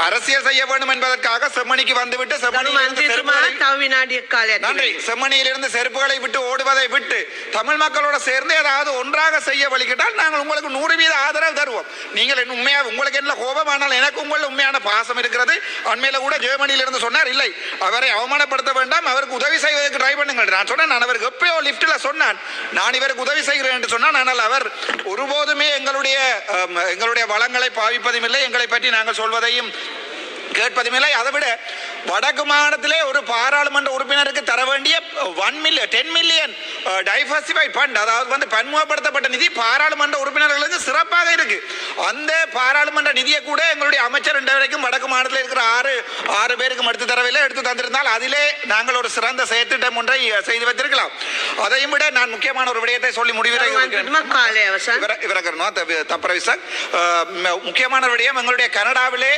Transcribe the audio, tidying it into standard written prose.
அரசியல் செய்ய வேண்டும் என்பதற்காக செம்மணிக்கு வந்துவிட்டு செம்மணியிலிருந்து செருப்புகளை விட்டு ஓடுவதை விட்டு தமிழ் மக்களோட சேர்ந்து ஏதாவது ஒன்றாக செய்ய வழிகிட்டால் நாங்கள் உங்களுக்கு 100% ஆதரவு தருவோம். நீங்கள் உண்மையா உங்களுக்கு என்ன கோபமானால் எனக்கு உங்கள் உண்மையான பாசம் இருக்கிறது. அண்மையில கூட ஜெர்மனியிலிருந்து சொன்னார், இல்லை அவரை அவமானப்படுத்த வேண்டாம், அவருக்கு உதவி செய்வதற்கு ட்ரை பண்ணுங்கள். நான் சொன்னேன், நான் அவருக்கு எப்பயோ லிப்ட்ல சொன்னான், நான் இவருக்கு உதவி செய்கிறேன் என்று சொன்னான். ஆனால் அவர் ஒருபோதுமே எங்களுடைய வளங்களை பாவிப்பதும் இல்லை, எங்களை பற்றி நாங்கள் சொல்வதையும் கேட்பதுமில்லை. அதை விட வடக்கு மாநிலத்திலே ஒரு பாராளுமன்ற உறுப்பினருக்கு தர வேண்டிய 10 மில்லியன் டைவர்சிஃபைட் ஃபண்ட், அதாவது பன்முகப்படுத்தப்பட்ட நிதி பாராளுமன்ற உறுப்பினர்களுக்கு சிறப்பாக இருக்கு. அந்த பாராளுமன்ற நிதியை கூட எங்களுடைய அமைச்சர் இன்று வரைக்கும் வடக்கு மாநிலத்தில் இருக்கிற ஆறு பேருக்கும் எடுத்து தரவில்லை. எடுத்து தந்திருந்தால் அதிலே நாங்கள் ஒரு சிறந்த செயற்திட்டம் ஒன்றை செய்து வைத்திருக்கலாம். அதையும் விட நான் முக்கியமான ஒரு விடயத்தை சொல்லி முக்கியமான விடயம், எங்களுடைய கனடாவிலே